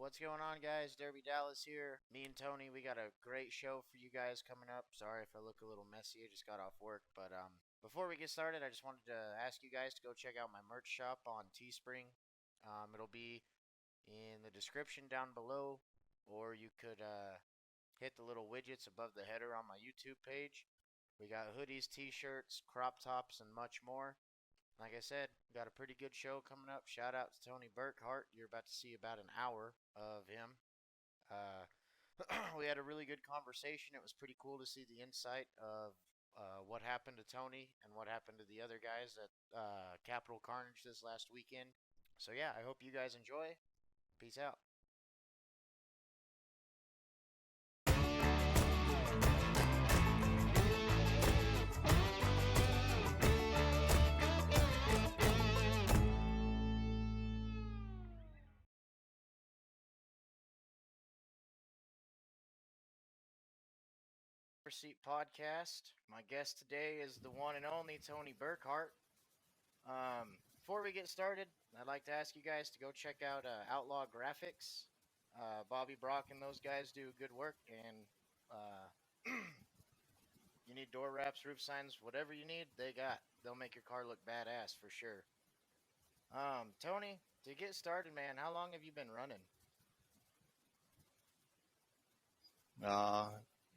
What's going on, guys? Derby Dallas here. Me and Tony, we got a great show for you guys coming up. Sorry if I look a little messy. I just got off work, but before we get started, I just wanted to ask you guys to go check out my merch shop on Teespring. It'll be in the description down below, or you could hit the little widgets above the header on my YouTube page. We got hoodies, t-shirts, crop tops, and much more. Like I said, we got a pretty good show coming up. Shout out to Tony Burkhart. You're about to see about an hour of him. Uh, we had a really good conversation. It was pretty cool to see the insight of what happened to Tony and what happened to the other guys at Capital Carnage this last weekend. So, yeah, I hope you guys enjoy. Peace out. Seat Podcast. My guest today is the one and only Tony Burkhart. Before we get started, I'd like to ask you guys to go check out Outlaw Graphics. Bobby Brock and those guys do good work, and you need door wraps, roof signs, whatever you need, they got. They'll make your car look badass for sure. Tony, to get started, man, how long have you been running?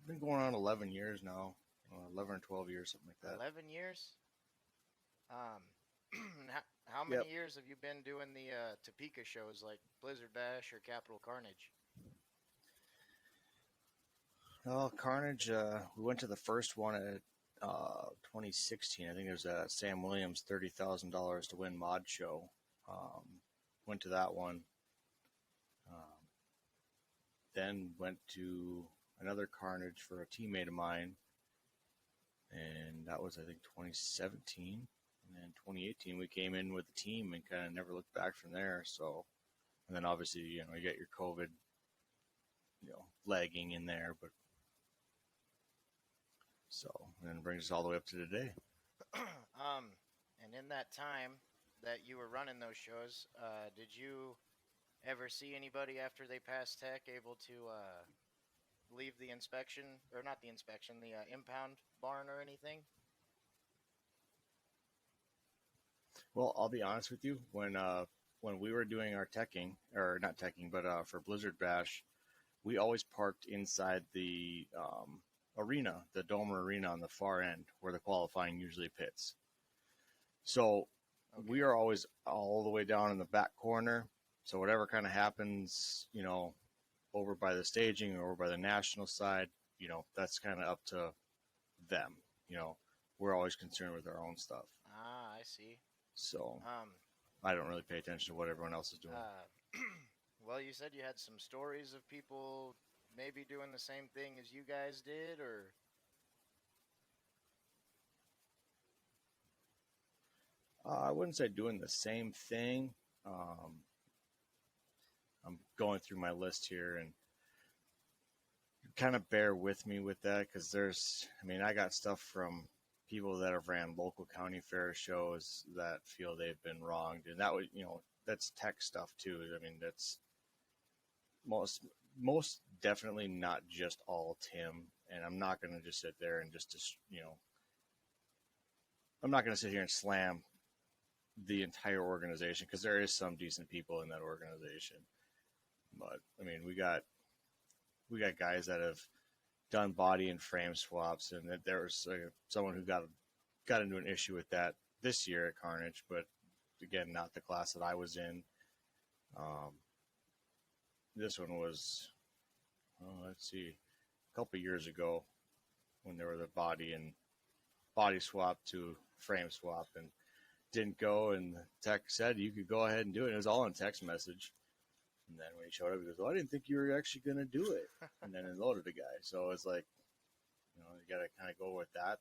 Been going on 11 years now, 11 or 12 years, something like that. 11 years? Um, how Yep. many years have you been doing the Topeka shows like Blizzard Bash or Capital Carnage? Well, Carnage, we went to the first one at 2016. I think it was at Sam Williams' $30,000 to win mod show. Went to that one. Um, then went to another Carnage for a teammate of mine, and that was, I think, 2017. And then 2018, we came in with the team and kind of never looked back from there. So, and then obviously, you get your COVID, lagging in there, but so, and then it brings us all the way up to today. And in that time that you were running those shows, did you ever see anybody after they passed tech able to leave the inspection, or not the inspection, the impound barn or anything? Well, I'll be honest with you. When we were doing our teching, or not teching, but for Blizzard Bash, we always parked inside the arena, the Dome Arena on the far end, where the qualifying usually pits. So we are always all the way down in the back corner. So whatever kind of happens, over by the staging or over by the national side, that's kind of up to them. We're always concerned with our own stuff. Ah, I see. So I don't really pay attention to what everyone else is doing. Well, you said you had some stories of people maybe doing the same thing as you guys did, or? I wouldn't say doing the same thing. I'm going through my list here, and kind of bear with me with that, because I got stuff from people that have ran local county fair shows that feel they've been wronged, and that would, that's tech stuff too. That's most definitely not just all Tim, and I'm not going to just sit there and I'm not going to sit here and slam the entire organization, because there is some decent people in that organization. But we got guys that have done body and frame swaps, and that there was someone who got into an issue with that this year at Carnage, but again, not the class that I was in. This one was, let's see, a couple of years ago, when there was a body swap to frame swap, and didn't go, and the tech said you could go ahead and do it. It was all in text message. And then when he showed up, he goes, "Well, I didn't think you were actually going to do it." And then it loaded the guy. So it's like, you got to kind of go with that.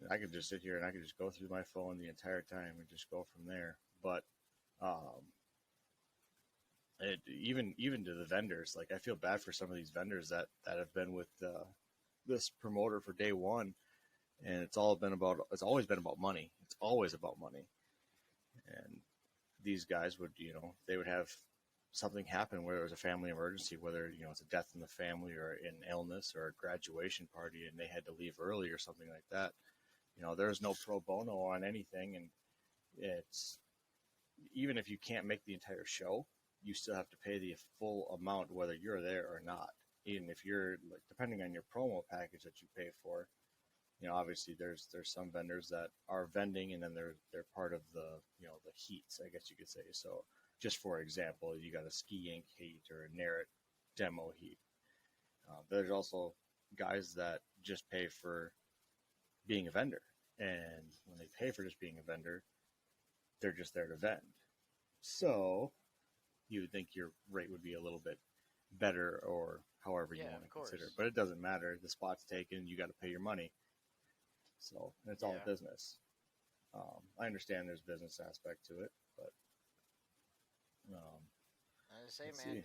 And I could just sit here and I could just go through my phone the entire time and just go from there. But even to the vendors, like, I feel bad for some of these vendors that have been with this promoter for day one. And it's always been about money. It's always about money. And these guys would, they would have something happen where there was a family emergency, whether, it's a death in the family or an illness or a graduation party, and they had to leave early or something like that. There's no pro bono on anything. And it's, even if you can't make the entire show, you still have to pay the full amount, whether you're there or not. Even if you're, like, depending on your promo package that you pay for, obviously there's some vendors that are vending, and then they're part of the, the heats, I guess you could say. So just for example, you got a Ski Inc. heat or a Narrett demo heat. There's also guys that just pay for being a vendor, and when they pay for just being a vendor, they're just there to vend. So you would think your rate would be a little bit better, or however you want to consider it. But it doesn't matter. The spot's taken. You got to pay your money. So it's all business. I understand there's business aspect to it, but I say, man,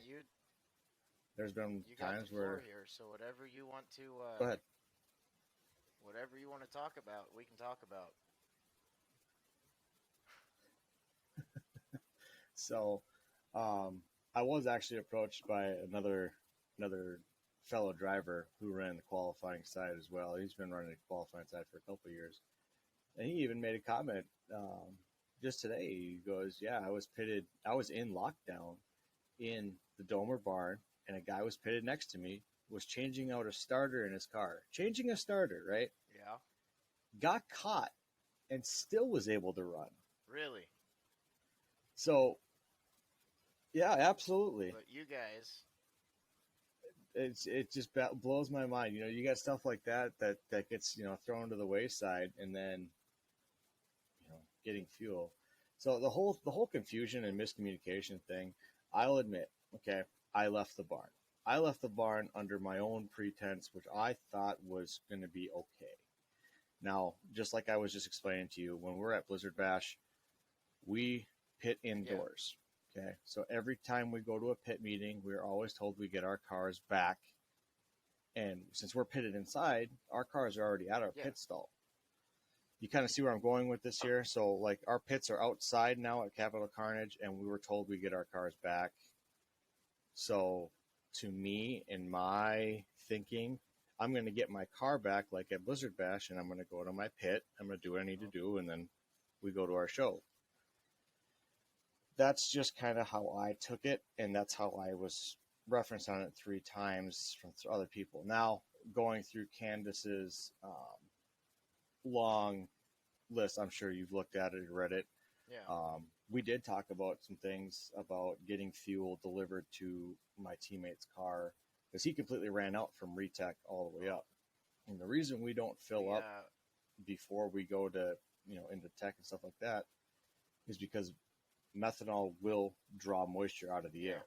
there's been you times got the where floor here, so whatever you want to go ahead. Whatever you want to talk about, we can talk about. So, I was actually approached by another fellow driver who ran the qualifying side as well. He's been running the qualifying side for a couple of years, and he even made a comment just today. He goes, "Yeah, I was pitted. I was in lockdown in the Domer barn, and a guy was pitted next to me, was changing out a starter in his car. Changing a starter, right? Yeah. Got caught and still was able to run. Really? So, yeah, absolutely. But you guys, it just blows my mind. You got stuff like that gets thrown to the wayside, and then getting fuel. So the whole confusion and miscommunication thing, I'll admit, okay, I left the barn. I left the barn under my own pretense, which I thought was going to be okay. Now, just like I was just explaining to you, when we're at Blizzard Bash, we pit indoors. Yeah. Okay, so every time we go to a pit meeting, we're always told we get our cars back. And since we're pitted inside, our cars are already at our pit stall. You kind of see where I'm going with this here. So, like, our pits are outside now at Capital Carnage, and we were told we get our cars back. So, to me, in my thinking, I'm going to get my car back like at Blizzard Bash, and I'm going to go to my pit. I'm going to do what I need to do, and then we go to our show. That's just kind of how I took it, and that's how I was referenced on it 3 times from other people. Now, going through Candace's long list, I'm sure you've looked at it, read it. Yeah. We did talk about some things about getting fuel delivered to my teammate's car, because he completely ran out from retech all the way up. And the reason we don't fill up before we go to, into tech and stuff like that is because methanol will draw moisture out of the air.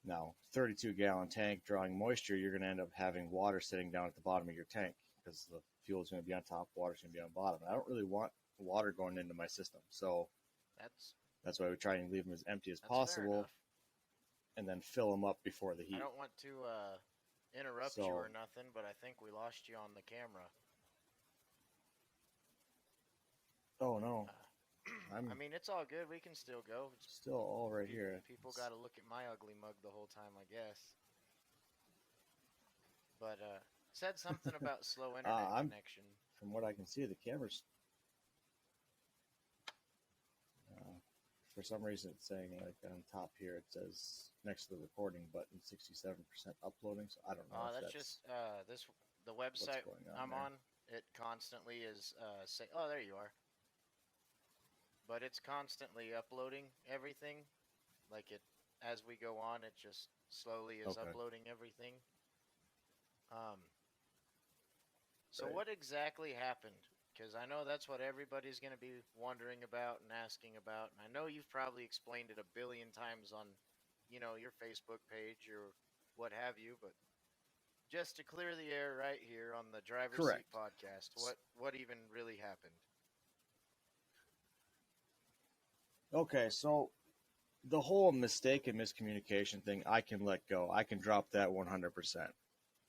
Now, 32-gallon tank drawing moisture, you're going to end up having water sitting down at the bottom of your tank, because the fuel is going to be on top, water is going to be on bottom. I don't really want water going into my system, so that's why we try and leave them as empty as possible, and then fill them up before the heat. I don't want to interrupt you or nothing, but I think we lost you on the camera. Oh no! I mean, it's all good. We can still go. It's still all right here. People got to look at my ugly mug the whole time, I guess. But said something about slow internet connection. From what I can see, the camera's for some reason it's saying, like, on top here it says next to the recording button 67% uploading. So I don't know. That's just the website I'm on. It constantly is oh, there you are. But it's constantly uploading everything. Like, it as we go on, it just slowly is uploading everything. So what exactly happened? Because I know that's what everybody's going to be wondering about and asking about. And I know you've probably explained it a billion times on, your Facebook page or what have you. But just to clear the air right here on the Driver's Seat podcast, what even really happened? Okay, so the whole mistake and miscommunication thing, I can let go. I can drop that 100%.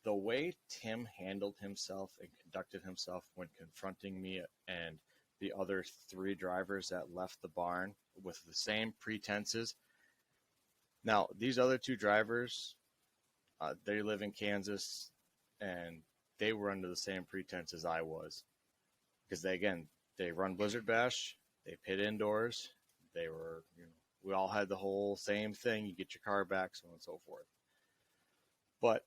The way Tim handled himself and conducted himself when confronting me and the other 3 drivers that left the barn with the same pretenses. Now, these other 2 drivers, they live in Kansas, and they were under the same pretense as I was. Because they run Blizzard Bash, they pit indoors, they were, we all had the whole same thing. You get your car back, so on and so forth. But,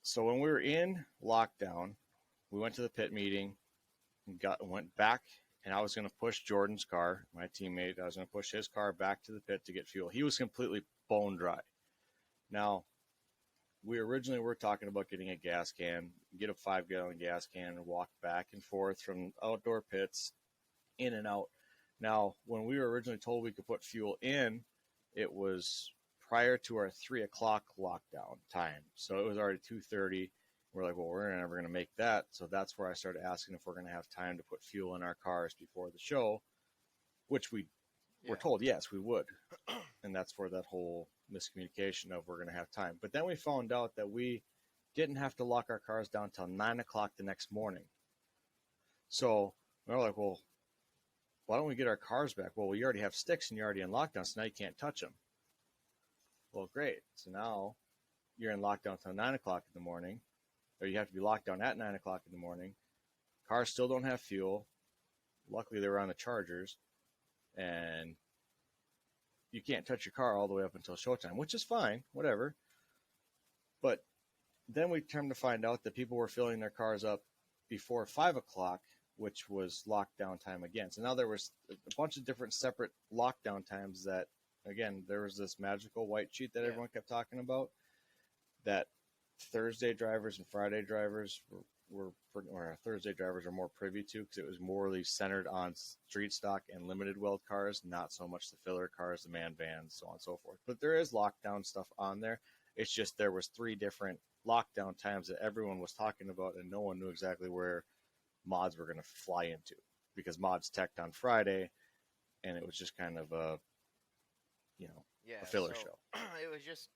so when we were in lockdown, we went to the pit meeting, went back, and I was going to push Jordan's car, my teammate. I was going to push his car back to the pit to get fuel. He was completely bone dry. Now, we originally were talking about getting a gas can, get a 5-gallon gas can, and walk back and forth from outdoor pits, in and out. Now, when we were originally told we could put fuel in, it was prior to our 3 o'clock lockdown time. So it was already 2:30. We're like, well, we're never going to make that. So that's where I started asking if we're going to have time to put fuel in our cars before the show, which we were told, yes, we would. And that's for that whole miscommunication of we're going to have time. But then we found out that we didn't have to lock our cars down till 9 o'clock the next morning. So we're like, well, why don't we get our cars back? Well, we already have sticks and you're already in lockdown, so now you can't touch them. Well, great. So now you're in lockdown till 9 o'clock in the morning, or you have to be locked down at 9 o'clock in the morning. Cars still don't have fuel. Luckily, they were on the chargers, and you can't touch your car all the way up until showtime, which is fine, whatever. But then we came to find out that people were filling their cars up before 5 o'clock, which was lockdown time again. So now there was a bunch of different separate lockdown times that, again, there was this magical white sheet that everyone kept talking about, that Thursday drivers and Friday drivers or Thursday drivers are more privy to, because it was morely centered on street stock and limited weld cars, not so much the filler cars, the man vans, so on and so forth. But there is lockdown stuff on there. It's just there was 3 different lockdown times that everyone was talking about, and no one knew exactly where mods were going to fly into, because mods teched on Friday, and it was just kind of a filler show. It was just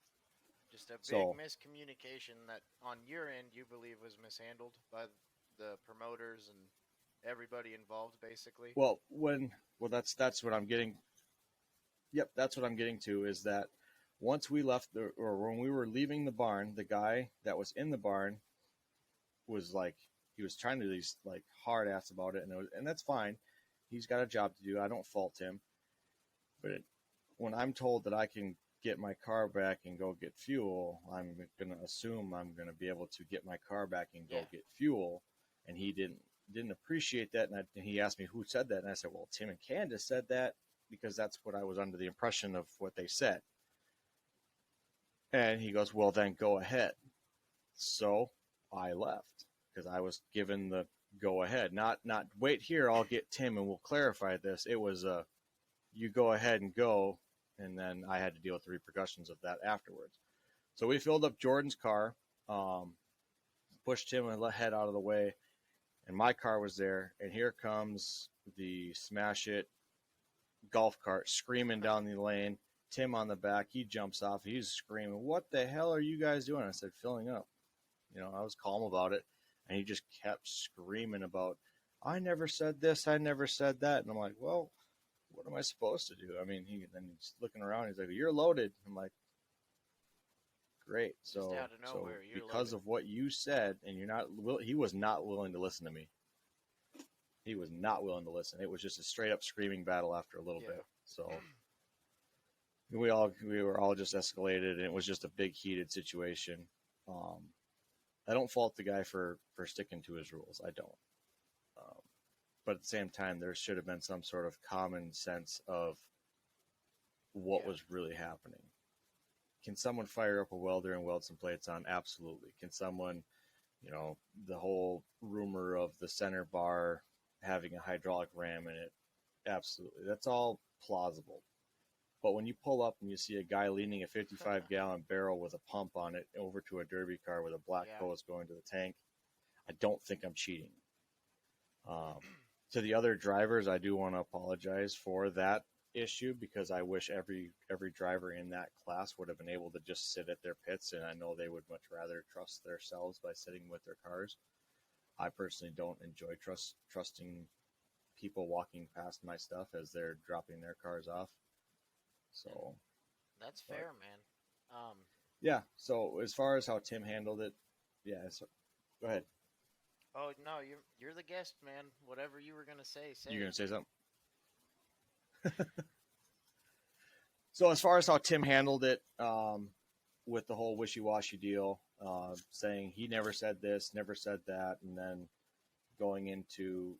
a big miscommunication that on your end you believe was mishandled by the promoters and everybody involved, basically. That's what I'm getting. Yep, that's what I'm getting to, is that once we left when we were leaving the barn, the guy that was in the barn was like, he was trying to be like hard ass about it, and that's fine. He's got a job to do. I don't fault him. But when I'm told that I can get my car back and go get fuel, I'm going to assume I'm going to be able to get my car back and go get fuel. And he didn't appreciate that. And he asked me who said that. And I said, well, Tim and Candace said that, because that's what I was under the impression of what they said. And he goes, well, then go ahead. So I left, because I was given the go ahead, not wait here, I'll get Tim and we'll clarify this. It was you go ahead and go. And then I had to deal with the repercussions of that afterwards. So we filled up Jordan's car, pushed him and head out of the way, and my car was there. And here comes the Smash It golf cart screaming down the lane. Tim on the back, he jumps off. He's screaming, "What the hell are you guys doing?" I said, "Filling up." I was calm about it. And he just kept screaming about, "I never said this, I never said that." And I'm like, well, what am I supposed to do? I mean, he's looking around. He's like, "You're loaded." I'm like, great. So because of what you said, and he was not willing to listen to me. He was not willing to listen. It was just a straight up screaming battle after a little bit. So we were all just escalated, and it was just a big heated situation. I don't fault the guy for sticking to his rules. I don't. But at the same time, there should have been some sort of common sense of what was really happening. Can someone fire up a welder and weld some plates on? Absolutely. Can someone, the whole rumor of the center bar having a hydraulic ram in it? Absolutely. That's all plausible. But when you pull up and you see a guy leaning a 55-gallon barrel with a pump on it over to a derby car with a black hose going to the tank, I don't think I'm cheating. To the other drivers, I do want to apologize for that issue, because I wish every driver in that class would have been able to just sit at their pits, and I know they would much rather trust themselves by sitting with their cars. I personally don't enjoy trusting people walking past my stuff as they're dropping their cars off. And So, that's but fair, man. yeah. So as far as how Tim handled it, yeah. So go ahead. Oh no, you're the guest, man. Whatever you were gonna say, say You're it. gonna say something. So as far as how Tim handled it, with the whole wishy-washy deal, saying he never said this, never said that, and then going into,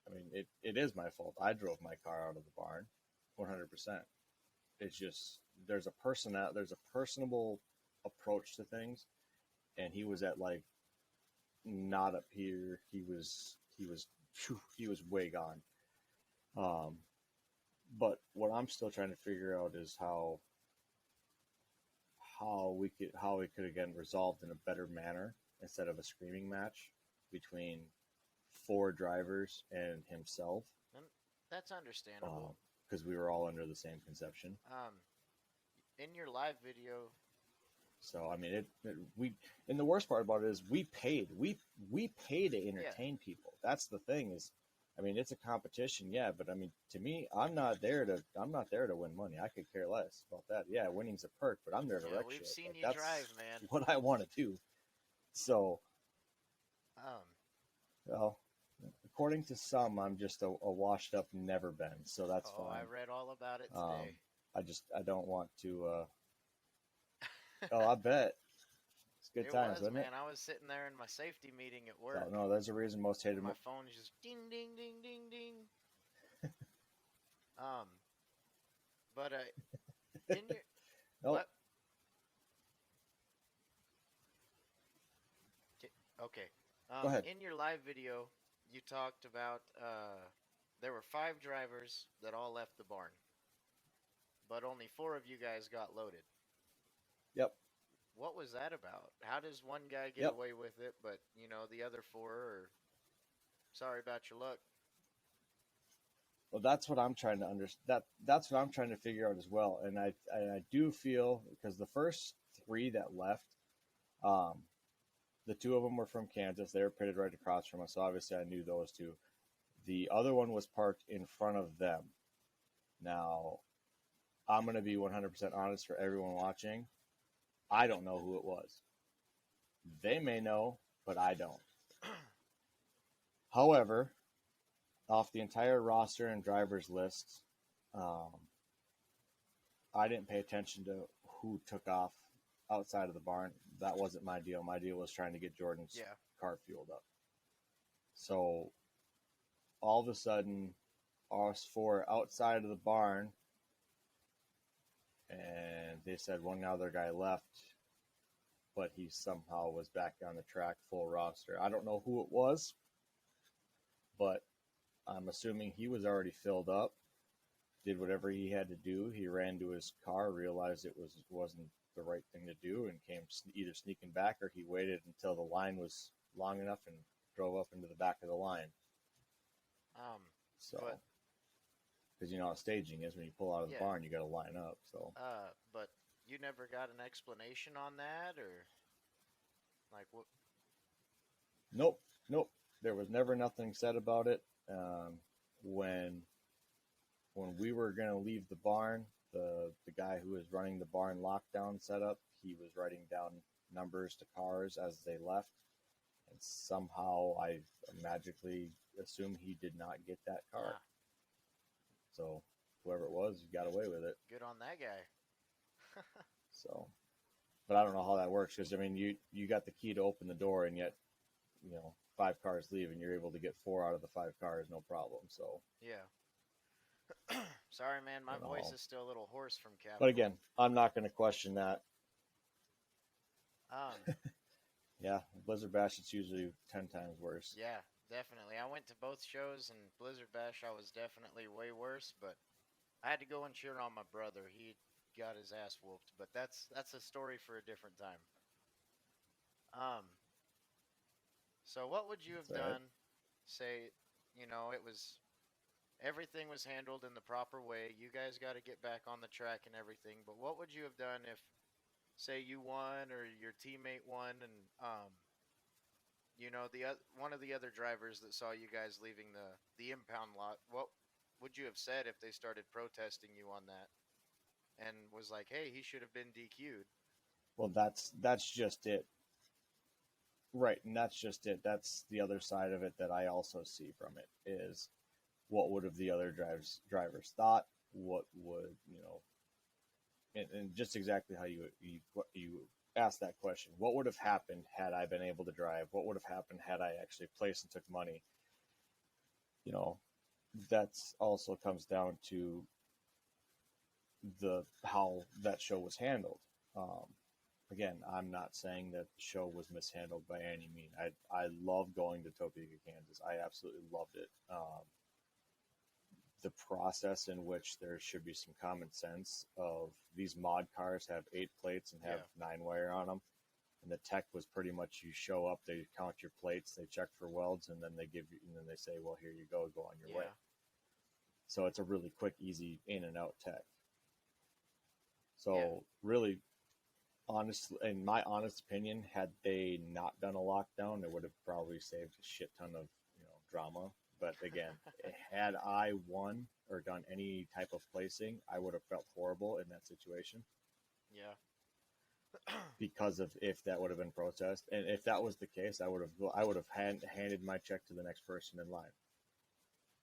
I mean, it is my fault. I drove my car out of the barn, 100%. It's just there's a personable approach to things, and he was at like not up here. He was way gone. Um, but what I'm still trying to figure out is how we could again resolved in a better manner instead of a screaming match between four drivers and himself, And that's understandable. because we were all under the same conception. Um, in your live video, So I mean, we and the worst part about it is we pay to yeah, entertain people. That's the thing is, I mean, it's a competition, yeah, but I mean, to me, I'm not there to win money. I could care less about that. Yeah, winning's a perk, but I'm there to yeah, wreck we've shit. seen Like you drive, that's man. what I want to do. So, Um, well, according to some, I'm just a washed up never been, so that's oh, I fine. read all about it Um, today. I don't want to. Oh, I bet it's good It times, was, wasn't it? man. I was sitting there in my safety meeting at So work, no, there's a reason most and hated. my phone just ding, ding, ding, ding, ding. Um, but in your Nope. what? Okay. Go ahead. In your live video, you talked about there were 5 drivers that all left the barn, but only 4 of you guys got loaded. Yep. What was that about? How does one guy get Yep. away with it, but the other 4 are sorry about your luck? Well, that's what I'm trying to understand. That's what I'm trying to figure out as well. And I do feel because the first 3 that left, um, the 2 of them were from Kansas. They were pitted right across from us, so obviously I knew those 2. The other one was parked in front of them. Now, I'm going to be 100% honest for everyone watching. I don't know who it was. They may know, but I don't. However, off the entire roster and drivers list, um, I didn't pay attention to who took off outside of the barn. That wasn't my deal. My deal was trying to get Jordan's Yeah. car fueled up. So all of a sudden, us 4 outside of the barn, and they said one other guy left, but he somehow was back on the track full roster. I don't know who it was, but I'm assuming he was already filled up, did whatever he had to do. He ran to his car, realized wasn't the right thing to do, and came either sneaking back or he waited until the line was long enough and drove up into the back of the line. Um, So, but because you know how staging is when you pull out of the yeah, barn, you got to line up. So, but you never got an explanation on that, or like what? nope, nope. There was never nothing said about it. When we were gonna leave the barn, the guy who was running the barn lockdown setup, he was writing down numbers to cars as they left, and somehow I magically assume he did not get that car. Ah, So whoever it was, got away with it. good on that guy. So, but I don't know how that works because I mean, you got the key to open the door, and yet 5 cars leave, and you're able to get 4 out of the 5 cars, no problem. So Yeah. Sorry, man. My I don't voice know. is still a little hoarse from But Capital. again, I'm not going to question that. Um, Yeah, Blizzard Bash, it's usually 10 times worse. yeah, definitely. I went to both shows, and Blizzard Bash, I was definitely way worse. But I had to go and cheer on my brother. He got his ass whooped. But that's a story for a different time. Um, so what would you have That's all right. done? Say, it was everything was handled in the proper way. You guys got to get back on the track and everything. But what would you have done if, say, you won or your teammate won, and one of the other drivers that saw you guys leaving the impound lot, what would you have said if they started protesting you on that and was like, "Hey, he should have been DQ'd"? Well, that's just it. Right, and that's just it. That's the other side of it that I also see from it is what would have the other drivers thought? What would and just exactly how you asked that question. What would have happened had I been able to drive? What would have happened had I actually placed and took money? You know, that's also comes down to the how that show was handled. Um, Again, I'm not saying that the show was mishandled by any means. I love going to Topeka, Kansas. I absolutely loved it. The process in which there should be some common sense of these mod cars have 8 plates and have Yeah, 9 wire on them. And the tech was pretty much you show up, they count your plates, they check for welds, and then they give you, and then they say, well, here you go on your way. yeah, So it's a really quick, easy in and out tech. yeah, So really, honestly, in my honest opinion, had they not done a lockdown, it would have probably saved a shit ton of drama. But again, had I won or done any type of placing, I would have felt horrible in that situation yeah, because of if that would have been protest, and if that was the case, I would have handed my check to the next person in line.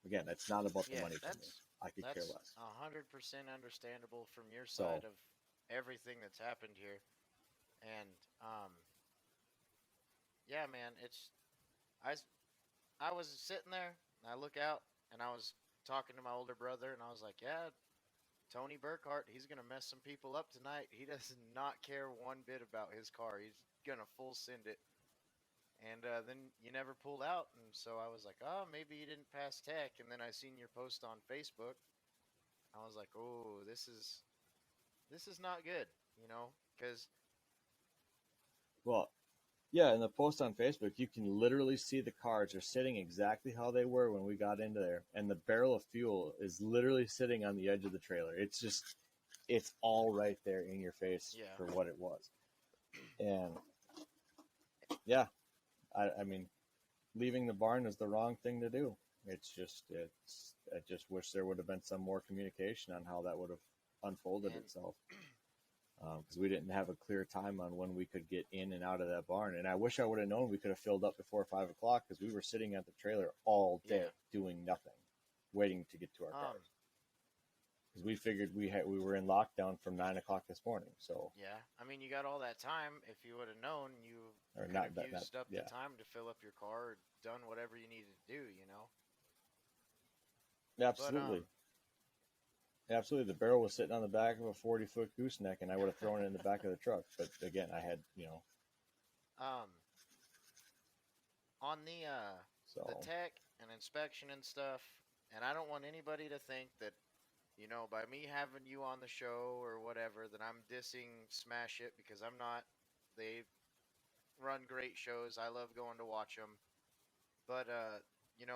Again, it's not about the yeah. money for me. I could care That's less. 100% understandable from your side So of everything that's happened here, and yeah, man, I s- I was sitting there, and I look out, and I was talking to my older brother, and I was like, yeah, Tony Burkhart, he's gonna mess some people up tonight. He does not care one bit about his car. He's gonna full send it. And then you never pulled out, and so I was like, oh, maybe you didn't pass tech. And then I seen your post on Facebook. I was like, oh, this is not good, because well, yeah, in the post on Facebook, you can literally see the cars are sitting exactly how they were when we got into there, and the barrel of fuel is literally sitting on the edge of the trailer. It's all right there in your face yeah, for what it was. And yeah, I mean, leaving the barn is the wrong thing to do. I just wish there would have been some more communication on how that would have unfolded and itself. Because we didn't have a clear time on when we could get in and out of that barn. And I wish I would have known we could have filled up before 5 o'clock because we were sitting at the trailer all day yeah, doing nothing, waiting to get to our um, cars. Because we figured we were in lockdown from 9 o'clock this morning. So yeah. I mean, you got all that time. If you would have known, you or could not have that used up the yeah, time to fill up your car or done whatever you needed to do. But absolutely, absolutely. The barrel was sitting on the back of a 40-foot gooseneck, and I would have thrown it in the back of the truck. But again, I had um, on the so tech and inspection and stuff, and I don't want anybody to think that by me having you on the show or whatever that I'm dissing Smash It because I'm not. They run great shows. I love going to watch them. But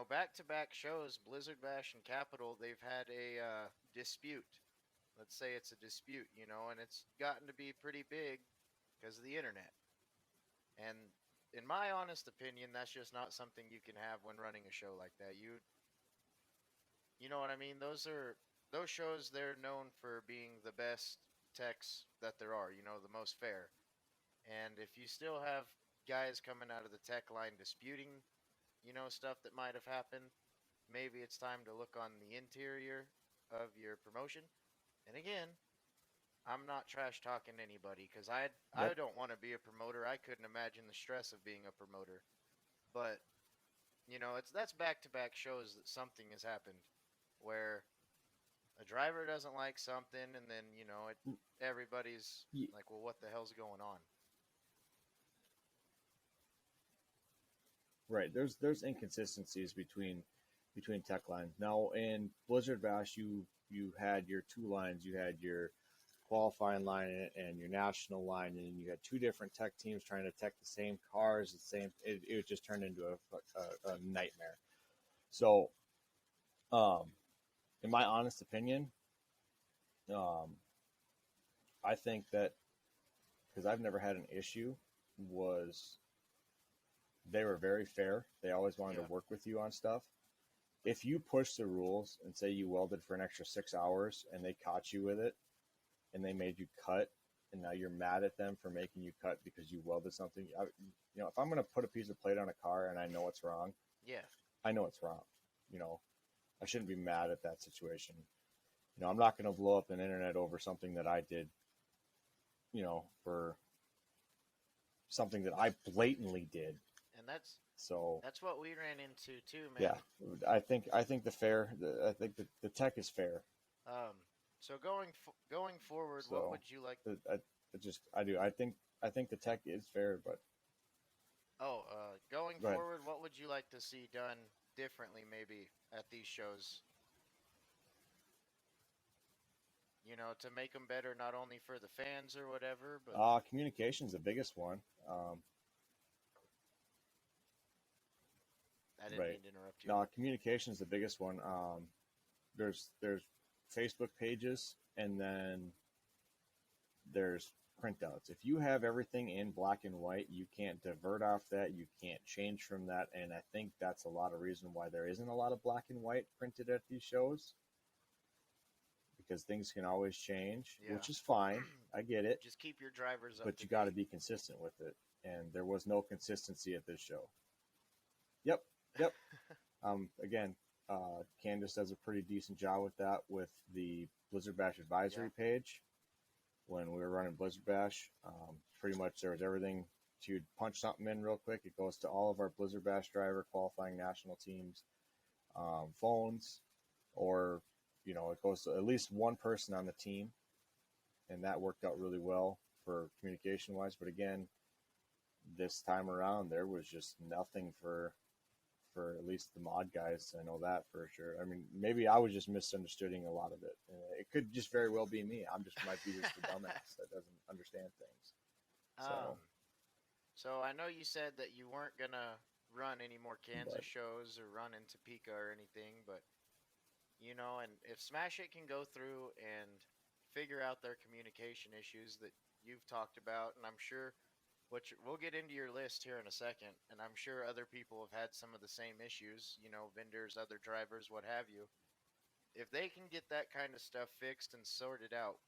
back to back shows, Blizzard Bash and Capital, they've had a dispute. Let's say it's a dispute, and it's gotten to be pretty big because of the internet. And in my honest opinion, that's just not something you can have when running a show like that. You know what I mean? Those shows. They're known for being the best techs that there are. The most fair. And if you still have guys coming out of the tech line disputing, stuff that might have happened, maybe it's time to look on the interior of your promotion. And again, I'm not trash talking anybody because I yep, don't want to be a promoter. I couldn't imagine the stress of being a promoter. But that's back to back shows that something has happened where a driver doesn't like something, and then everybody's like, well, what the hell's going on? right. There's inconsistencies between tech lines. Now in Blizzard Bash, you had your two lines. You had your qualifying line and your national line, and you had two different tech teams trying to tech the same cars. The same. It just turned into a nightmare. So, um, in my honest opinion, um, I think that because I've never had an issue was they were very fair. They always wanted to Yeah. work with you on stuff. If you push the rules and say you welded for an extra 6 hours and they caught you with it and they made you cut, and now you're mad at them for making you cut because you welded something, if I'm going to put a piece of plate on a car and I know it's wrong, Yeah. I know it's wrong. You know, I shouldn't be mad at that situation. I'm not going to blow up an internet over something that I did, for something that I blatantly did. And that's So that's what we ran into too, yeah, man. I think the tech is fair. Um, so going forward, what So would you like? I think the tech is fair, but Oh, going go ahead. forward, what would you like to see done differently, maybe at these shows? To make them better, not only for the fans or whatever, but Communication's the biggest one. I didn't Right. mean to interrupt you. No, communication's the biggest one. There's Facebook pages, and then there's printouts. If you have everything in black and white, you can't divert off that. You can't change from that. And I think that's a lot of reason why there isn't a lot of black and white printed at these shows, because things can always change, Yeah. which is fine. I get it, Just keep your drivers up but to you got to date. be consistent with it. And there was no consistency at this show. Yep, yep. Again, Candace does a pretty decent job with that with the Blizzard Bash Yeah. advisory page. When we were running Blizzard Bash, pretty much there was everything. You'd punch something in real quick. It goes to all of our Blizzard Bash driver qualifying national teams phones, or it goes to at least one person on the team, and that worked out really well for communication wise. But again, this time around there was just nothing for at least the mod guys. I know that for sure. I mean, maybe I was just misunderstanding a lot of it. It could just very well be me. I'm just might be just the dumbass that doesn't understand things. um. So, So I know you said that you weren't gonna run any more Kansas but shows or run into Pika or anything, but and if Smash It can go through and figure out their communication issues that you've talked about, and I'm sure we'll get into your list here in a second, and I'm sure other people have had some of the same issues, vendors, other drivers, what have you. If they can get that kind of stuff fixed and sorted out,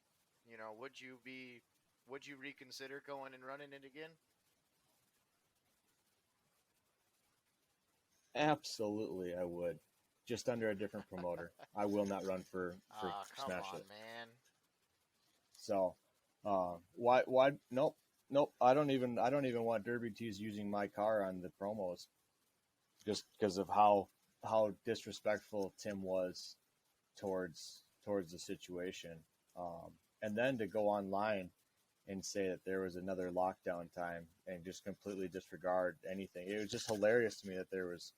would you reconsider going and running it again? absolutely, I would. Just under a different promoter. I will not run for Ah, come Smash on, It. man. So, why? Nope, nope. I don't even want Derby T's using my car on the promos, just because of how disrespectful Tim was towards the situation. And then to go online and say that there was another lockdown time and just completely disregard anything. It was just hilarious to me that there was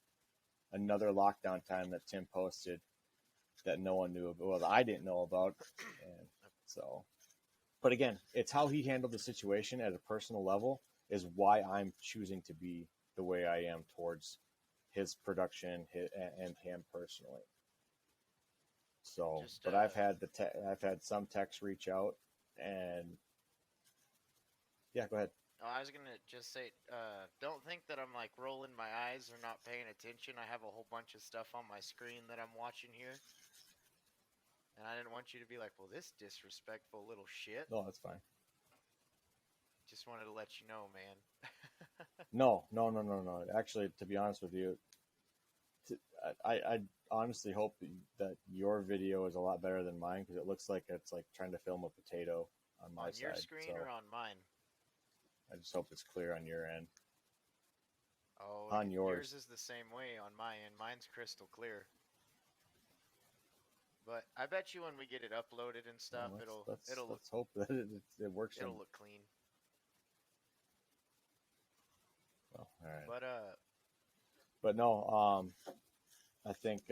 another lockdown time that Tim posted that no one knew about. Well, I didn't know about, and so. But again, it's how he handled the situation at a personal level is why I'm choosing to be the way I am towards his production and him personally. So, Just but I've had some techs reach out, and yeah, go ahead. oh, I was gonna just say, don't think that I'm like rolling my eyes or not paying attention. I have a whole bunch of stuff on my screen that I'm watching here, and I didn't want you to be like, "Well, this disrespectful little shit." No, that's fine. Just wanted to let you know, man. No, no, no, no, no. Actually, to be honest with you, I honestly hope that your video is a lot better than mine, because it looks like it's like trying to film a potato on my On your side. screen So or on mine? I just hope it's clear on your end. Oh, On yours yours. is the same way on my end. Mine's crystal clear. But I bet you when we get it uploaded and stuff, Well, it'll let's it'll look let's hope that it works. it'll look clean. Well, all right. But But no, I think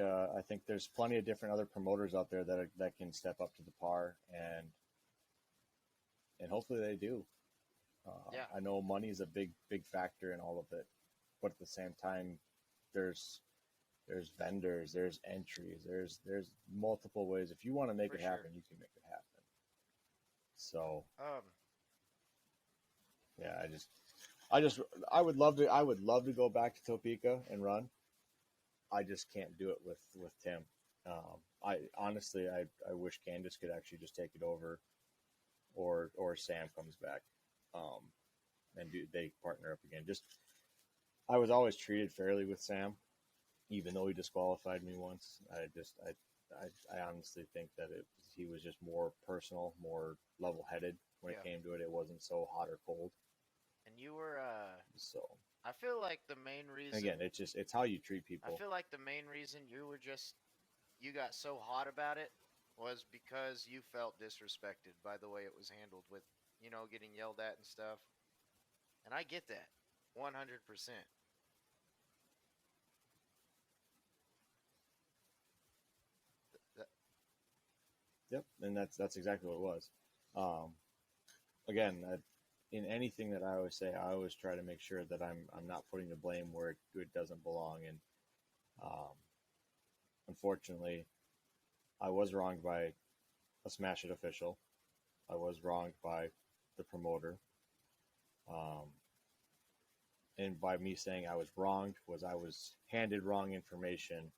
there's plenty of different other promoters out there that can step up to the par, and hopefully they do. yeah, I know money is a big factor in all of it, but at the same time, there's there's vendors, there's entries, there's multiple ways. If you want to make for it sure. happen, you can make it happen. So Um, yeah, I would love to go back to Topeka and run. I just can't do it with Tim. I honestly, I wish Candace could actually just take it over, or Sam comes back, um, and they partner up again. Just I was always treated fairly with Sam, even though he disqualified me once. I honestly think that he was just more personal, more level headed when it Yeah. came to it. It wasn't so hot or cold. And you were So I feel like the main reason again, it's how you treat I people. feel like the main reason you were just you got so hot about it was because you felt disrespected by the way it was handled with, getting yelled at and stuff. And I get that. 100%. Th- Yep, and that's exactly what it was. Um, Again, in anything that I always say, I always try to make sure that I'm not putting the blame where it doesn't belong. And um, unfortunately, I was wronged by a Smash It official. I was wronged by the promoter. Um, and by me saying I was wronged was I was handed wrong information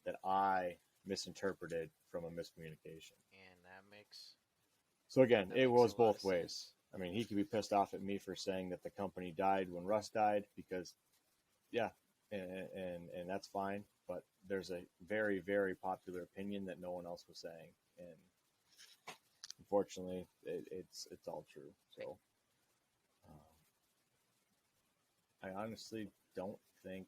that I misinterpreted from a miscommunication. and So again, that it makes a was lot of both ways. sense. I mean, he could be pissed off at me for saying that the company died when Russ died because, yeah, and that's fine. But there's a very, very popular opinion that no one else was saying, and unfortunately, it's all true. So I honestly don't think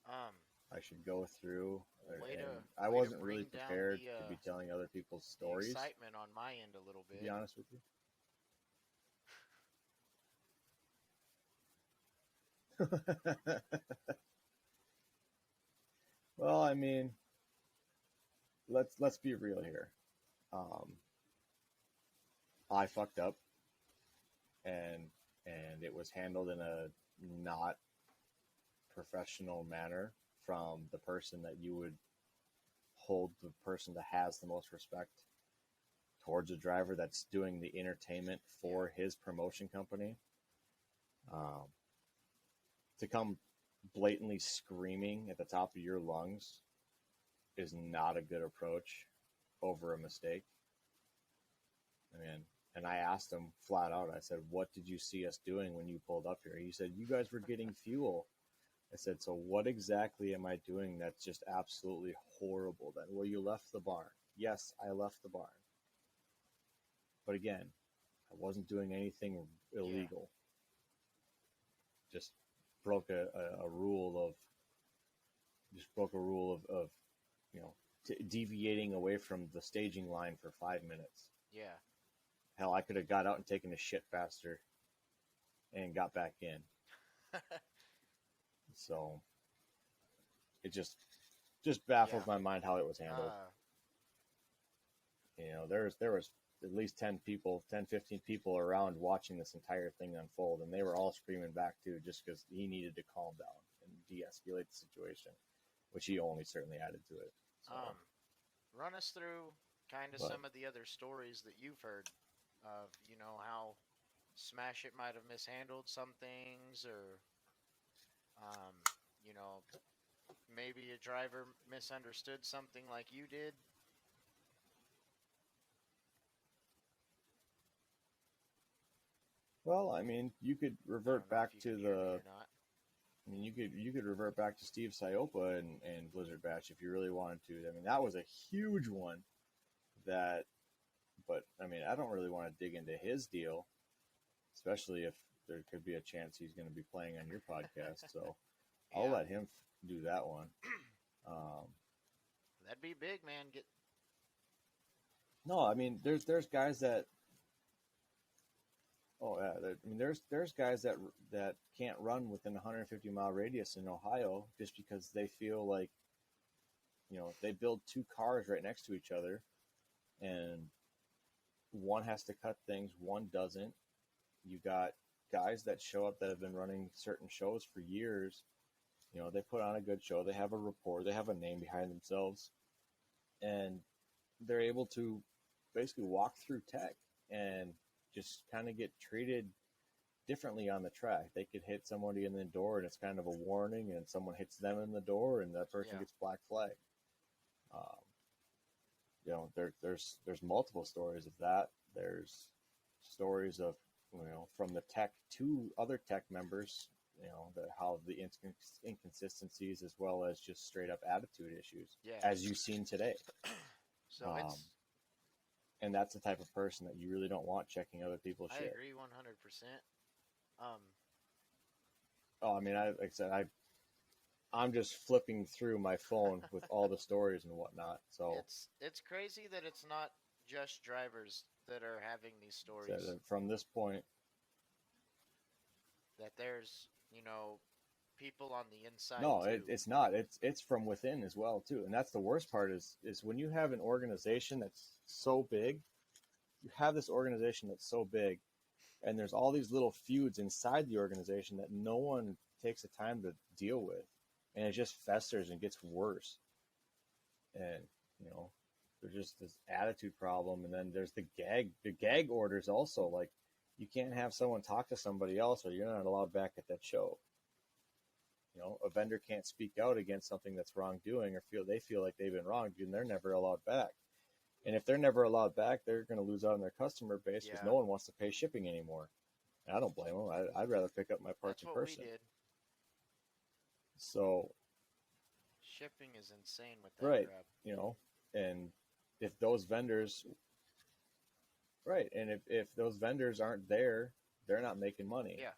Um I should go through, way and to I way to wasn't really bring down prepared to be telling other people's the stories. excitement on my end a little To be bit. honest with you. Well, I mean, let's be real here. Um, I fucked up, and it was handled in a not professional manner from the person that you would hold the person that has the most respect towards a driver that's doing the entertainment for his promotion company. Um, to come blatantly screaming at the top of your lungs is not a good approach over a mistake. I mean, and I asked him flat out, I said, "What did you see us doing when you pulled up here?" He said, "You guys were getting fuel." I said, "So what exactly am I doing that's just absolutely horrible then?" "Well, you left the barn." "Yes, I left the barn. But again, I wasn't doing anything Yeah. illegal. Just broke a rule of, of deviating away from the staging line for 5 minutes. Yeah. Hell, I could have got out and taken a shit faster and got back in. So it just baffles Yeah. my mind how it was handled. Uh There was at least 10 people, 10, 15 people around watching this entire thing unfold, and they were all screaming back too, just because he needed to calm down and de-escalate the situation, which he only certainly added to it. So, um Run us through kind of but some of the other stories that you've heard of, how Smash It might have mishandled some things, or um, you know, maybe a driver misunderstood something like you did. well, I mean, you could I revert don't know back if you to can hear me the. or not. I mean, you could revert back to Steve Siopa and Blizzard Bash if you really wanted to. I mean, that was a huge one. That, but I mean, I don't really want to dig into his deal, especially if there could be a chance he's going to be playing on your podcast. So I'll Yeah. let him do that one. Um, That'd be big, man. Get no, I mean, there's guys that. Oh yeah, I mean, there's guys that can't run within a 150-mile radius in Ohio just because they feel like they build two cars right next to each other, and one has to cut things, one doesn't. You got guys that show up that have been running certain shows for years. They put on a good show. They have a rapport. They have a name behind themselves, and they're able to basically walk through tech and just kind of get treated differently on the track. They could hit somebody in the door, and it's kind of a warning, and someone hits them in the door, and that person Yeah. gets black flag. Um, there's multiple stories of that. There's stories of from the tech to other tech members, how the inconsistencies as well as just straight up attitude issues, Yeah. as you've seen today. So Um, and that's the type of person that you really don't want checking other people's I shit. agree 100%. Um, Oh, I mean, like I said, I'm just flipping through my phone with all the stories and whatnot. So it's crazy that it's not just drivers that are having these stories. from this point, That there's people on the inside no, too. it's not. It's from within as well too, and that's the worst part is when you have an organization that's so big. You have this organization that's so big, and there's all these little feuds inside the organization that no one takes the time to deal with, and it just festers and gets worse. And there's just this attitude problem, and then there's the gag orders also. Like, you can't have someone talk to somebody else, or you're not allowed back at that show. A vendor can't speak out against something that's wrongdoing, or they feel like they've been wronged, and they're never allowed back. And if they're never allowed back, they're going to lose out on their customer base because Yeah. no one wants to pay shipping anymore. And I don't blame them. I'd rather pick up my parts That's in what person. we did. So, Shipping is insane with that right, crap. and if those vendors, right, and if those vendors aren't there, they're not making money. Yeah.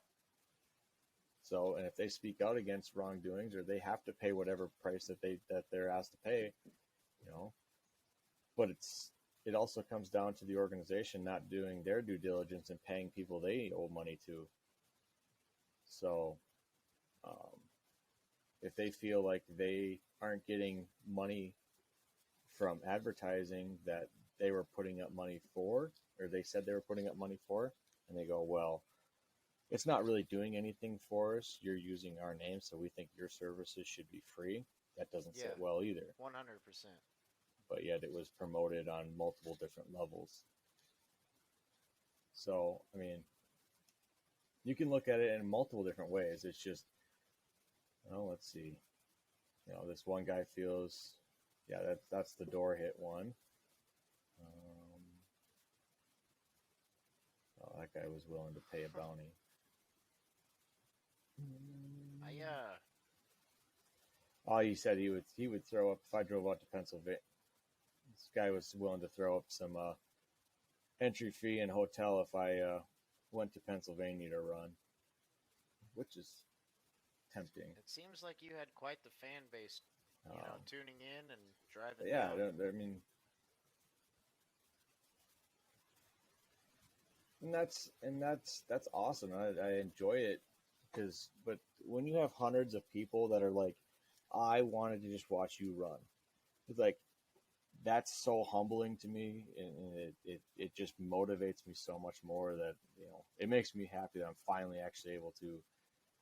So, and if they speak out against wrongdoings, or they have to pay whatever price that they're asked to pay, but it also comes down to the organization not doing their due diligence and paying people they owe money to. So, if they feel like they aren't getting money from advertising that they were putting up money for, or they said they were putting up money for, and they go, well, it's not really doing anything for us. You're using our name, so we think your services should be free. That doesn't sit well either. 100%. But yet it was promoted on multiple different levels. So, I mean, you can look at it in multiple different ways. It's just, let's see. This one guy feels, yeah, that's the door hit one. That guy was willing to pay a bounty. Oh, he said he would throw up if I drove out to Pennsylvania. This guy was willing to throw up some entry fee and hotel if I went to Pennsylvania to run, which is tempting. It seems like you had quite the fan base, tuning in and driving. Yeah, down. I mean, and that's awesome. I enjoy it but when you have hundreds of people that are like, I wanted to just watch you run, it's like, that's so humbling to me, and it just motivates me so much more that it makes me happy that I'm finally actually able to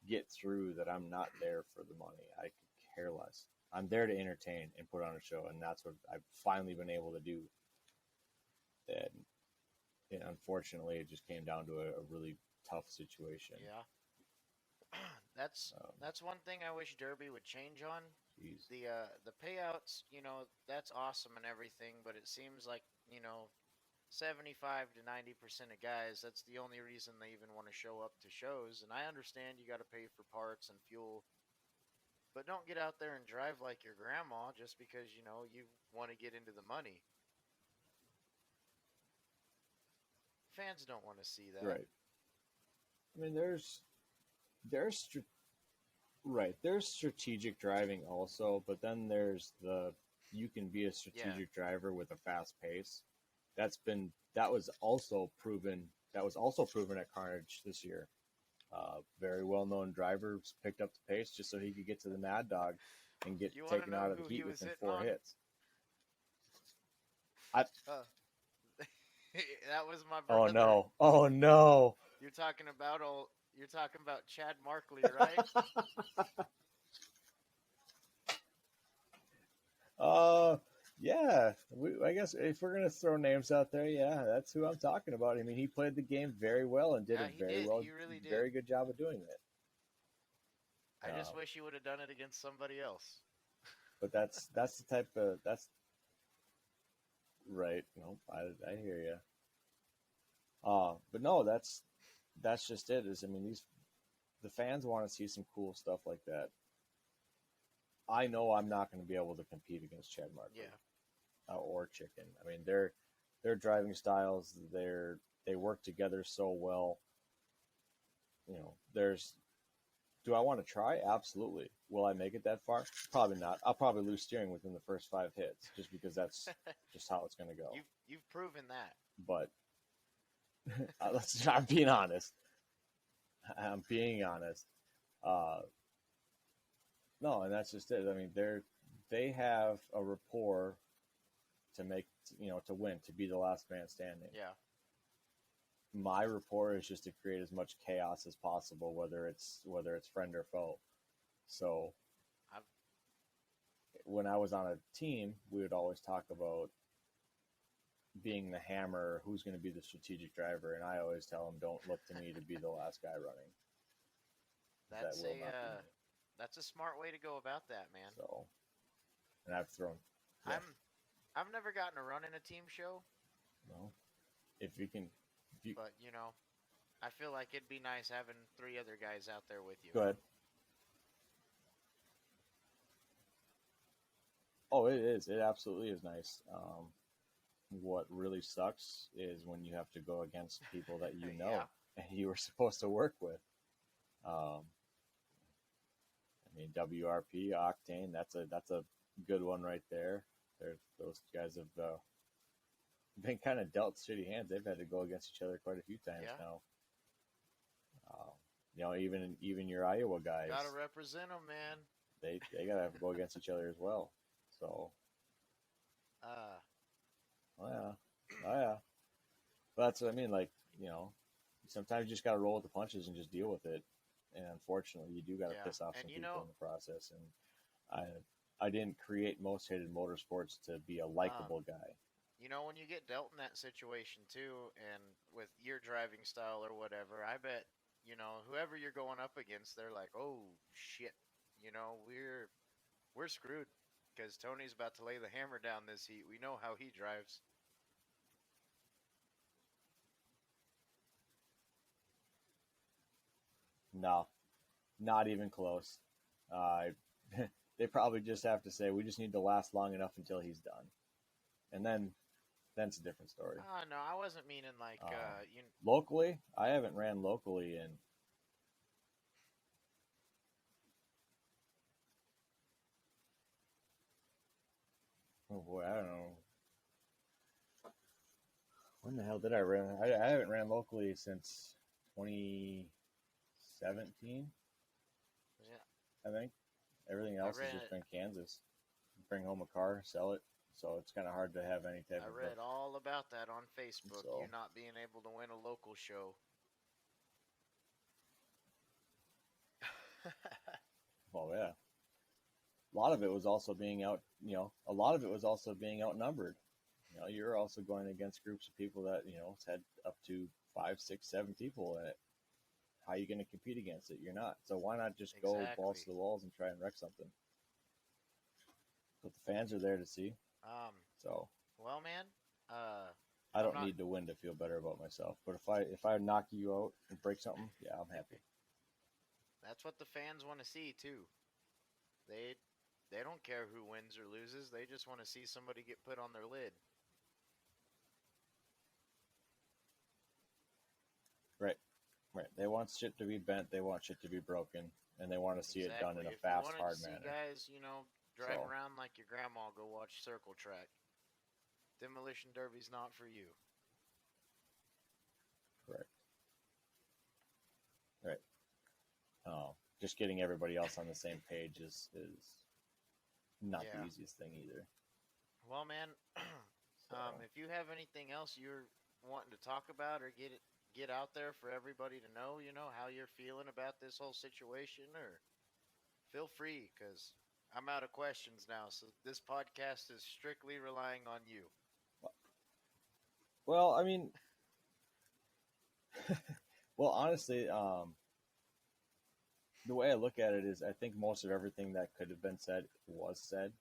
get through that. I'm not there for the money. I could care less. I'm there to entertain and put on a show, and that's what I've finally been able to do. And unfortunately, it just came down to a really tough situation. Yeah. That's one thing I wish Derby would change on. Geez. The payouts, that's awesome and everything, but it seems like 75 to 90% of guys, that's the only reason they even want to show up to shows. And I understand you got to pay for parts and fuel, but don't get out there and drive like your grandma just because you want to get into the money. Fans don't want to see that. Right. I mean, there's strategic driving also, but then there's you can be a strategic driver with a fast pace. That was also proven at Carnage this year. Very well-known driver picked up the pace just so he could get to the Mad Dog and get taken out of the heat within 4 hits. That was my brother. Oh no! You're talking about Chad Markley, right? Yeah, I guess if we're gonna throw names out there, yeah, that's who I'm talking about. I mean, he played the game very well and did Yeah, a he very did. well, He really did. very good job of doing it. I just Um, wish he would have done it against somebody else. but that's the type of that's right. No, I hear you. But no, that's just it. Is I mean, these the fans want to see some cool stuff like that. I know I'm not going to be able to compete against Chad Markley Yeah. or Chicken. I mean, their driving styles, they work together so well. You know, there's do I want to try? Absolutely. Will I make it that far? Probably not. I'll probably lose steering within the first 5 hits, just because that's just how it's going to go. You've proven that. But I'm being honest. I'm being honest. Uh, no, and that's just it. I mean, they have a rapport to make to win, to be the last man standing. Yeah. My rapport is just to create as much chaos as possible, whether it's friend or foe. So I've when I was on a team, we would always talk about being the hammer, who's going to be the strategic driver, and I always tell them, don't look to me to be the last guy running. That that's will a not be me. that's a smart way to go about that, man. So, and I've thrown, yeah, I've never gotten a run in a team show, no, if you can, if you but I feel like it'd be nice having three other guys out there with you. go ahead. Oh, it is. It absolutely is nice. What really sucks is when you have to go against people that you Yeah. know and you were supposed to work with. Um, I mean, WRP Octane. That's a good one right there. Those guys have been kind of dealt shitty hands. They've had to go against each other quite a few times Yeah. now. Even your Iowa guys, Gotta represent them, man. they gotta have to go against each other as well. So, Uh, oh yeah, oh yeah. But that's what I mean. Like, sometimes you just gotta roll with the punches and just deal with it. And unfortunately, you do gotta yeah. piss off And some people in the process. And I didn't create Most Hated Motorsports to be a likable guy. when you get dealt in that situation too, and with your driving style or whatever, I bet, whoever you're going up against, they're like, oh shit, we're screwed because Tony's about to lay the hammer down this heat. We know how he drives. No, not even close. Uh, they probably just have to say we just need to last long enough until he's done, and then it's a different story. Oh no, I wasn't meaning like Locally, I haven't ran locally in. Oh boy, I don't know. When the hell did I run? I haven't ran locally since 2017. yeah, I think everything I else has read just been Kansas. Bring home a car, sell it. So it's kind of hard to have any type I of. read all about that on Facebook. So You not being able to win a local show. well, yeah. A lot of it was also being out. A lot of it was also being outnumbered. You're also going against groups of people that had up to 5, 6, 7 people in it. How are you going to compete against it? You're not. So why not just go balls to Exactly. the walls and try and wreck something? But the fans are there to see. Um, So well, man, I I'm don't not. need to win to feel better about myself. But if I knock you out and break something, yeah, I'm happy. That's what the fans want to see too. They they don't care who wins or loses. They just want to see somebody get put on their lid. Right, right. They want shit to be bent. They want shit to be broken, and they want to see it done Exactly. in a If you fast, wanted to hard see manner. guys, drive So around like your grandma, go watch Circle Track. Demolition Derby's not for you. correct. Right. Just getting everybody else on the same page is not the Yeah. easiest thing either. Well, man, So if you have anything else you're wanting to talk about or get out there for everybody to know, how you're feeling about this whole situation, or feel free, because I'm out of questions now, so this podcast is strictly relying on you. Well, I mean, well, honestly, the way I look at it is, I think most of everything that could have been said was said.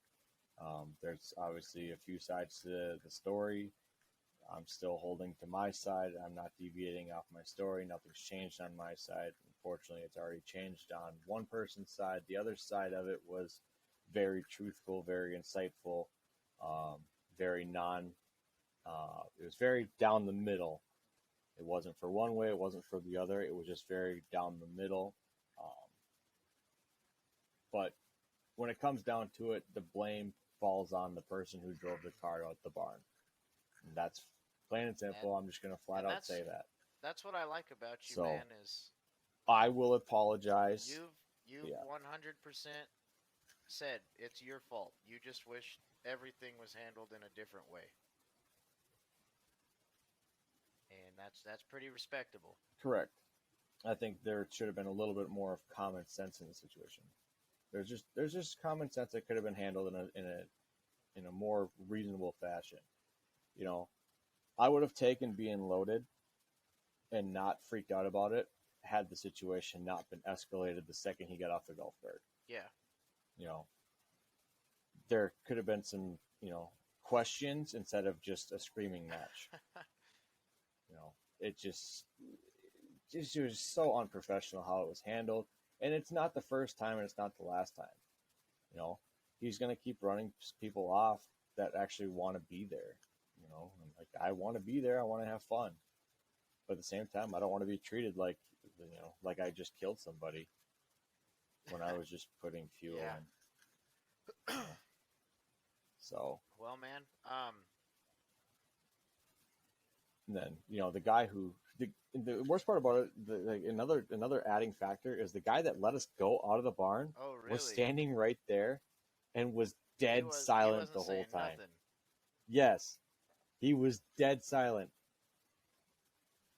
There's obviously a few sides to the story. I'm still holding to my side. I'm not deviating off my story. Nothing's changed on my side. Unfortunately, it's already changed on one person's side. The other side of it was very truthful, very insightful, very non. It was very down the middle. It wasn't for one way. It wasn't for the other. It was just very down the middle. Um, but when it comes down to it, the blame falls on the person who drove the car out the barn. And that's plain and And simple. I'm just going to flat and out say that. that's what I like about you, So man, is I will apologize. you've Yeah, 100% said it's your fault. You just wish everything was handled in a different way. And that's pretty respectable. correct. I think there should have been a little bit more of common sense in the situation. There's just common sense that could have been handled in a more reasonable fashion. You know, I would have taken being loaded and not freaked out about it had the situation not been escalated the second he got off the golf cart. Yeah. You know, there could have been some, questions instead of just a screaming match. You know, it was so unprofessional how it was handled. And it's not the first time and it's not the last time. You know, he's going to keep running people off that actually want to be there. And like, I want to be there. I want to have fun. But at the same time, I don't want to be treated like I just killed somebody when I was just putting fuel Yeah. in. So, Well, man, and then, the guy the worst part about it, like another adding factor is the guy that let us go out of the barn oh was really? standing right there and was dead He silent wasn't the whole saying time. nothing. Yes, he was dead silent.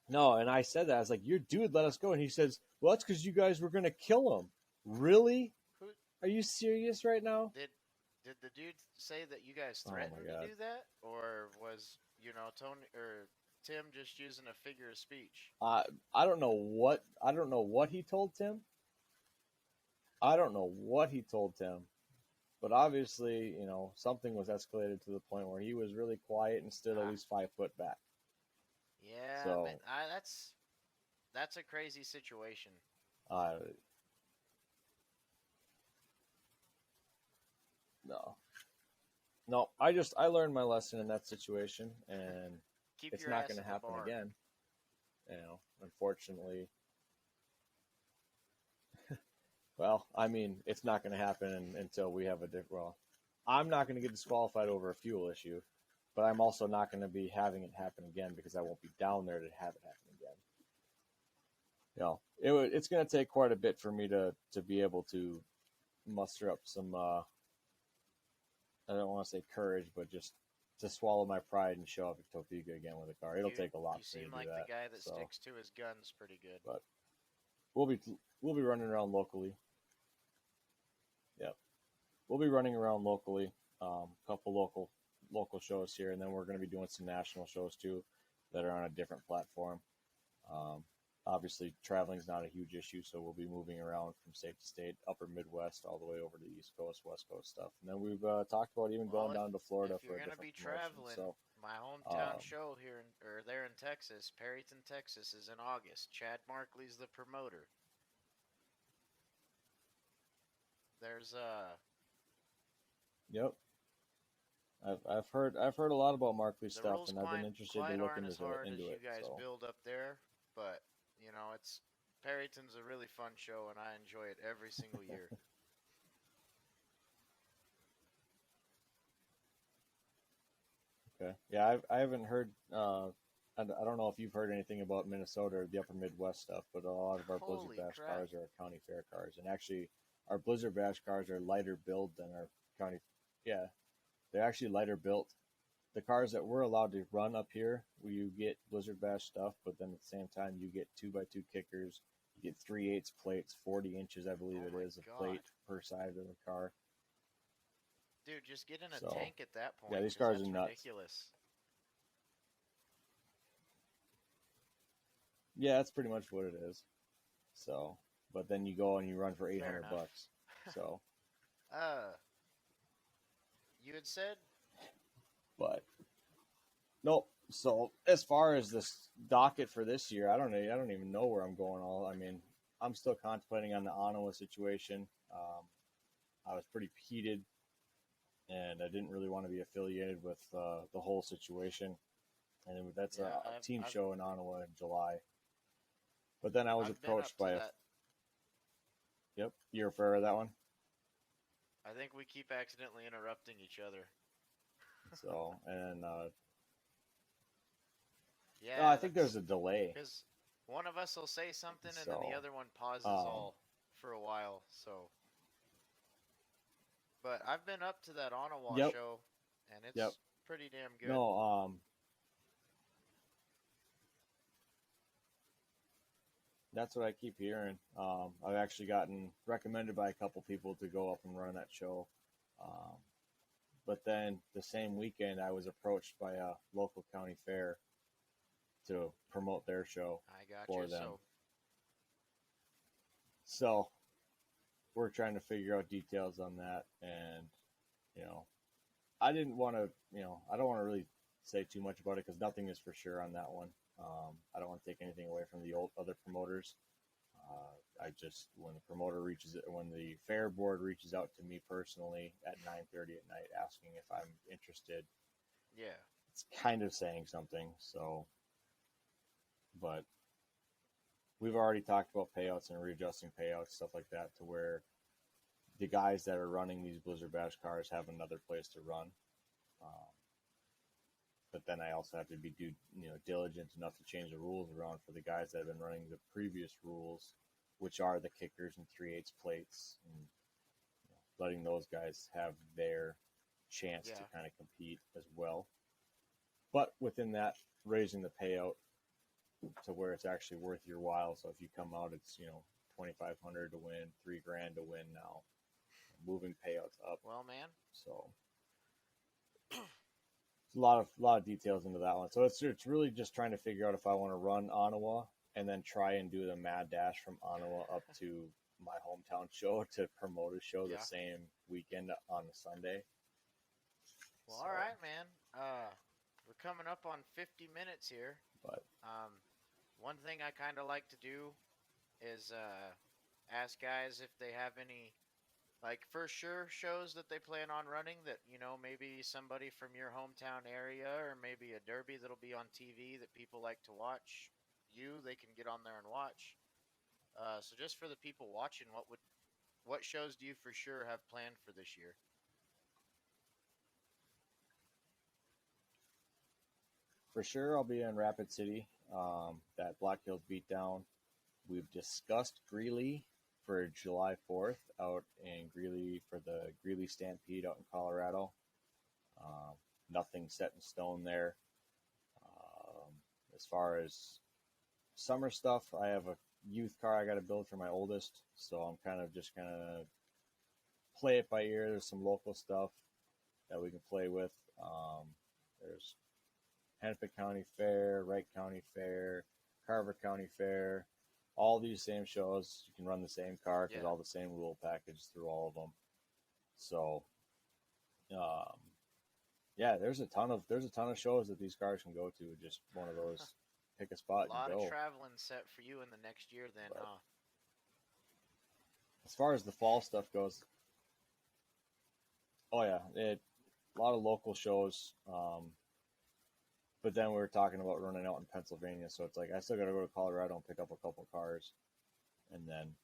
No, and I said that. I was like, your dude let us go. And he says, well, that's because you guys were going to kill him. Really? Who Are you serious right now? did the dude say that you guys Oh my threatened God. to do that, or was Tony or Tim just using a figure of speech? I don't know what he told Tim. I don't know what he told Tim. But obviously, something was escalated to the point where he was really quiet and stood at Ah, least 5 foot back. yeah, So, man. That's a crazy situation. uh, no. No, I learned my lesson in that situation, and Keep it's your not ass going to in the happen barn. again. Unfortunately. Well, I mean, it's not going to happen until we have a different. Well, I'm not going to get disqualified over a fuel issue, but I'm also not going to be having it happen again because I won't be down there to have it happen again. It's going to take quite a bit for me to be able to muster up some. I don't want to say courage, but just to swallow my pride and show up at Topeka again with a car. It'll You take a lot you for me seem to do like the that. guy that So, sticks to his guns pretty good. but we'll be running around locally. Yep. We'll be running around locally, a couple local shows here, and then we're going to be doing some national shows too that are on a different platform. Um, Obviously, traveling is not a huge issue, so we'll be moving around from state to state, upper Midwest, all the way over to the East Coast, West Coast stuff. And then we've talked about even Well, going down to Florida if for you're a gonna different be promotion. traveling, So, my hometown um, show here or there in Texas, Perryton, Texas, is in August. Chad Markley's the promoter. There's yep, I've heard a lot about Markley's the stuff, rules and I've been interested to quite look aren't as hard as into you it. guys So, build up there, but it's Perryton's a really fun show, and I enjoy it every single year. okay, yeah, I haven't heard. I don't know if you've heard anything about Minnesota or the Upper Midwest stuff, but a lot of our Blizzard Holy Bash crap! cars are county fair cars, and actually, our Blizzard Bash cars are lighter build than our county. Yeah, they're actually lighter built. The cars that we're allowed to run up here, where you get Blizzard Bash stuff, but then at the same time you get 2x2 kickers, you get 3/8 plates, 40 inches, I believe Oh it my is, of god! plate per side of the car. Dude, just get in a So tank at that yeah, point, these because cars are that's nuts. ridiculous. Yeah, that's pretty much what it is. So, but then you go and you run for eight Fair hundred enough. bucks. So, uh, you had said, but nope. So as far as this docket for this year, I don't even know where I'm going. I mean, I'm still contemplating on the Ottawa situation. I was pretty heated, and I didn't really want to be affiliated with the whole situation. And that's a yeah, team I've, show in Ottawa in July. But then I was I've been up approached to by a that. yep, you're aware of that one. I think we keep accidentally interrupting each other. So and no, I Yeah, think there's that's a delay. because one of us will say something and then the So other one pauses um, all for a while. So, but I've been up to that Ottawa yep, show, and yep. it's pretty damn good. No, that's what I keep hearing. I've actually gotten recommended by a couple people to go up and run that show. Um, but then the same weekend, I was approached by a local county fair to promote their show I got for you. them. So, So we're trying to figure out details on that, and you know, I didn't want to, I don't want to really say too much about it because nothing is for sure on that one. I don't want to take anything away from the old other promoters. I just when the promoter reaches it, when the fair board reaches out to me personally at 9:30 at night asking if I'm interested, yeah, it's kind of saying something. So, but we've already talked about payouts and readjusting payouts, stuff like that, to where the guys that are running these Blizzard Bash cars have another place to run. Um, but then I also have to be diligent enough to change the rules around for the guys that have been running the previous rules, which are the kickers and 3/8 plates, and letting those guys have their chance to yeah. kind of compete as well. But within that, raising the payout to where it's actually worth your while. So if you come out, it's 2,500 to win, $3,000 to win now, moving payouts up. Well, man, So it's a lot of details into that one. So it's really just trying to figure out if I want to run Ottawa and then try and do the mad dash from Ottawa up to my hometown show to promote a show the yeah. same weekend on the Sunday. Well, So, all right, man. We're coming up on 50 minutes here. but One thing I kind of like to do is ask guys if they have any like for sure shows that they plan on running that maybe somebody from your hometown area or maybe a derby that'll be on TV that people like to watch. They can get on there and watch. So just for the people watching, what shows do you for sure have planned for this year? for sure, I'll be in Rapid City. That Black Hills beatdown. We've discussed Greeley for July 4th out in Greeley for the Greeley Stampede out in Colorado. Um, Nothing set in stone there. Um, as far as summer stuff, I have a youth car I got to build for my oldest, so I'm kind of just gonna play it by ear. There's some local stuff that we can play with. There's Hennepin County Fair, Wright County Fair, Carver County Fair, all these same shows. You can run the same car because Yeah. all the same rule package through all of them. So, um, yeah, there's a ton of shows that these cars can go to. Just one of those, pick a A spot and lot of go. traveling set for you in the next year, then, But huh? as far as the fall stuff goes, oh yeah, a lot of local shows. But then we were talking about running out in Pennsylvania, so it's like I still got to go to Colorado and pick up a couple cars, and then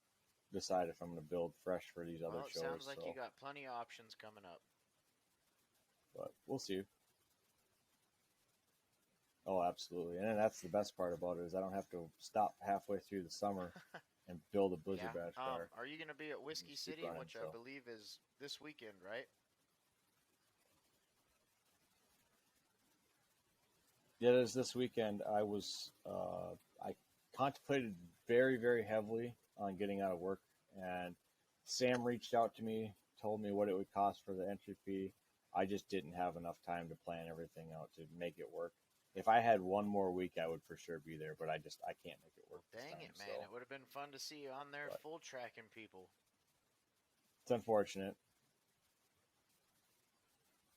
decide if I'm going to build fresh for these other Well, it shows. sounds like you So, got plenty of options coming up. but we'll see. Oh, absolutely, and that's the best part about it is I don't have to stop halfway through the summer and build a Blizzard Yeah. Bash car. Are you gonna be at And Whiskey just keep City, running. which I So, believe is this weekend, right? yeah, it is this weekend. I contemplated very very heavily on getting out of work, and Sam reached out to me told me what it would cost for the entry fee. I just didn't have enough time to plan everything out to make it work. If I had one more week, I would for sure be there, but I can't make it work this Dang time. it, man! So, It would have been fun to see you on there but full tracking people. it's unfortunate.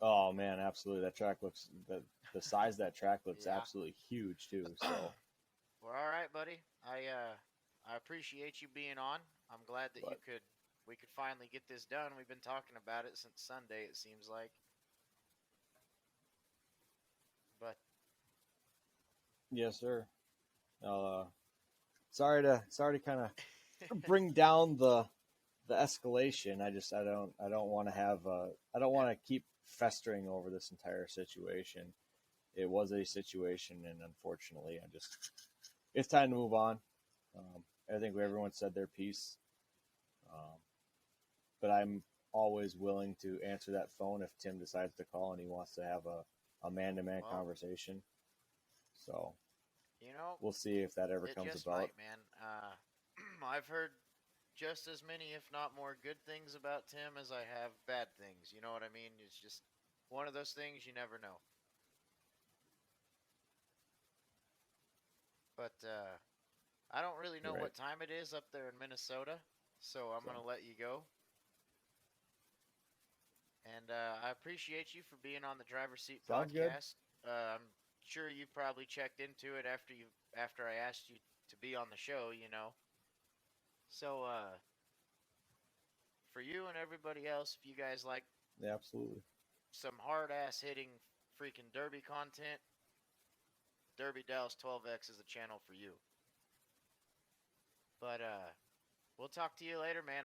Oh man, absolutely. That track looks the size of that track looks Yeah. absolutely huge too. So, Well, all right, buddy. I appreciate you being on. I'm glad that but we could finally get this done. We've been talking about it since Sunday. It seems like, but yes, sir. Uh, sorry to kind of bring down the escalation. I don't want to have I don't want to keep festering over this entire situation. It was a situation, and unfortunately, it's time to move on. I think everyone said their piece, um, but I'm always willing to answer that phone if Tim decides to call and he wants to have a man-to-man well, conversation. So you know, we'll see if that ever it comes just about. might, man. I've heard just as many, if not more, good things about Tim as I have bad things. You know what I mean? It's just one of those things you never know. But I don't really know Right. what time it is up there in Minnesota, so I'm So gonna let you go. And I appreciate you for being on the Driver's Seat sounds good. podcast. I'm sure you probably checked into it after I asked you to be on the show. So for you and everybody else, if you guys like Yeah, absolutely. some hard ass hitting freaking derby content, Derby Dallas 12X is the channel for you. But we'll talk to you later, man.